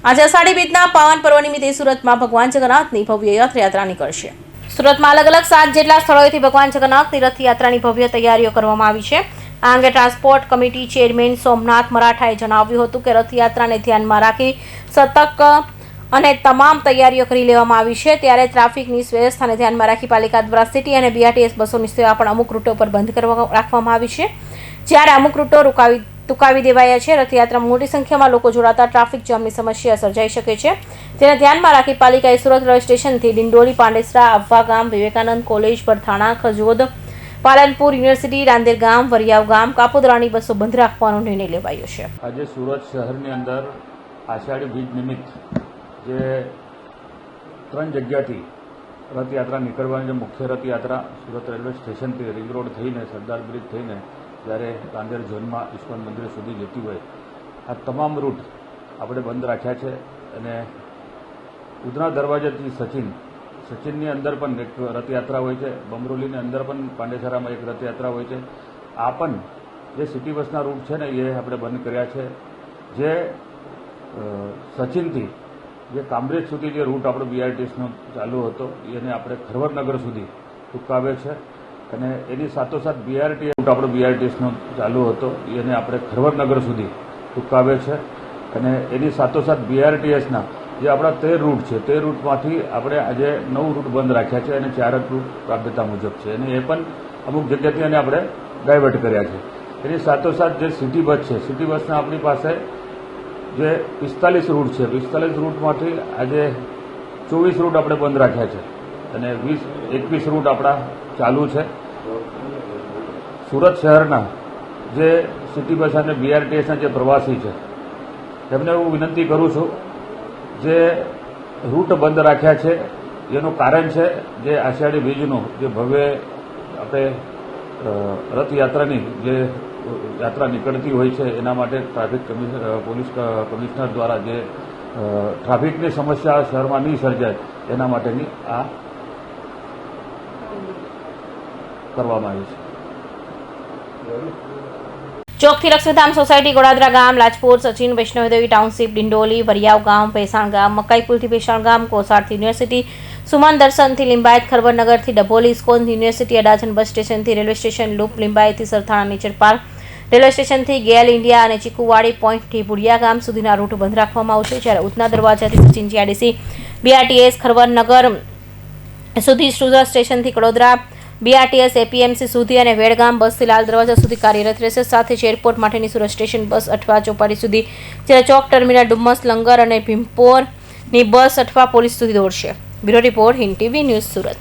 આજે અષાઢી બીજના પાવન પર્વ નિમિત્તે સુરતમાં ભગવાન જગન્નાથની ભવ્ય રથયાત્રા નીકળશે। સુરતમાં અલગ અલગ 7 જેટલા સ્થળોએથી ભગવાન જગન્નાથની રથયાત્રાની ભવ્ય તૈયારીઓ કરવામાં આવી છે। આ અંગે ટ્રાન્સપોર્ટ કમિટી ચેરમેન સોમનાથ મરાઠાએ જણાવ્યું હતું કે રથયાત્રાને ધ્યાનમાં રાખી સતર્ક અને તમામ તૈયારીઓ કરી લેવામાં આવી છે। ત્યારે ટ્રાફિકની વ્યવસ્થાને ધ્યાનમાં રાખી પાલિકા દ્વારા સિટી અને બીઆરટીએસ બસોની સેવા પણ અમુક રૂટો પર બંધ રાખવામાં આવી છે, જ્યારે અમુક રૂટો ટૂંકાવી દેવાયા છે। રથયાત્રામાં મોટી સંખ્યામાં લોકો જોડાતા ટ્રાફિક જામની સમસ્યા સર્જાઈ શકે છે, જેને ધ્યાનમાં રાખી પાલિકાએ સુરત રેલવે સ્ટેશનથી ડિંડોલી, પાંડેસરા, અફવા ગામ, વિવેકાનંદ કોલેજ, પરથાણા, ખજોદ, પાલનપુર, યુનિવર્સિટી, રાંદેર ગામ, વરિયાવ ગામ, કાપોદરાની બસો બંધ રાખવાનો નિર્ણય લેવાયો છે। આજે સુરત શહેરની અંદર આષાઢી બીજ નિમિત્ત જે 3 જગ્યાથી રથયાત્રા નીકળવાની જે મુખ્ય રથયાત્રા સુરત રેલવે સ્ટેશનથી રિંગ રોડ થઈને સરદાર બ્રિજ થઈને જ્યારે રાંદેર ઝોનમાં ઇસ્કોન મંદિર સુધી જતી હોય, આ તમામ રૂટ આપણે બંધ રાખ્યા છે। અને ઉધના દરવાજાથી સચિનની અંદર પણ એક રથયાત્રા હોય છે, બમરોલીની અંદર પણ પાંડેસરામાં એક રથયાત્રા હોય છે। આ પણ જે સિટી બસના રૂટ છે ને એ આપણે બંધ કર્યા છે। જે સચિનથી જે કામરેજ સુધી જે રૂટ આપણો બીઆરટીએસનો ચાલુ હતો એને આપણે ખરવરનગર સુધી ટૂંકાવે છે, અને એની સાથોસાથ બીઆરટીએસ રૂટ આપણો બીઆરટીએસનો ચાલુ હતો એને આપણે ખરવરનગર સુધી ટૂંકાવે છે, અને એની સાથોસાથ બીઆરટીએસના જે આપણા 13 રૂટ છે તે રૂટમાંથી આપણે આજે 9 રૂટ બંધ રાખ્યા છે, અને 4 રૂટ પ્રાપ્યતા મુજબ છે, અને એ પણ અમુક જગ્યાથી એને આપણે ડાયવર્ટ કર્યા છે। એની સાથોસાથ જે સિટી બસ છે, સિટી બસના આપણી પાસે જે 45 રૂટ છે, 45 રૂટમાંથી આજે 24 રૂટ આપણે બંધ રાખ્યા છે, અને 21 રૂટ આપણા ચાલુ છે। સુરત શહેરના જે સિટી બસ અને બીઆરટીએસના જે પ્રવાસી છે એમને હું વિનંતી કરું છું, જે રૂટ બંધ રાખ્યા છે એનું કારણ છે જે આષાઢી બીજનું જે ભવ્ય આપણે રથયાત્રાની જે યાત્રા નીકળતી હોય છે એના માટે ટ્રાફિક પોલીસ કમિશનર દ્વારા જે ટ્રાફિકની સમસ્યા શહેરમાં નહીં સર્જાય એના માટેની આ કરવામાં આવી છે। ચોકથી લક્ષ્મીધામ સોસાયટી, ગોડાદરા ગામ, લાજપોર, સચિન, વૈષ્ણવદેવી ટાઉનશીપ, ડિંડોલી, વરિયાવ ગામ, ભેસાણ ગામ, મકાઈપુલથી ભેસાણ ગામ, કોસાડથી યુનિવર્સિટી, સુમન દર્શનથી લિંબાયત, ખરવરનગરથી Dabholi, ISKCON university, Adajan bus સ્ટેશનથી રેલવે સ્ટેશન લૂપ, લિંબાયતથી સરથાણા નેચર પાર્ક, રેલવે સ્ટેશનથી ગેલ ઇન્ડિયા અને ચીકુવાડી પોઈન્ટથી બુડિયા ગામ સુધીના રૂટ બંધ રાખવામાં આવશે, જ્યારે ઉધના દરવાજાથી સચિન જીઆઈડીસી, બીઆરટીએસ, ખરવરનગર સુધી, સુરત સ્ટેશનથી કડોદરા, બીઆરટીએસ, એપીએમસી સુધી અને વેડગામ બસથી લાલ દરવાજા સુધી કાર્યરત રહેશે। સાથે જ એરપોર્ટ માટેની સુરત સ્ટેશન બસ અઠવા ચોપાટી સુધી, જ્યારે ચોક ટર્મિનલ, ડુમ્મસ, લંગર અને ભીમપોરની બસ અઠવા પોલીસ સુધી દોડશે। Bureau report, Hind TV news, Surat.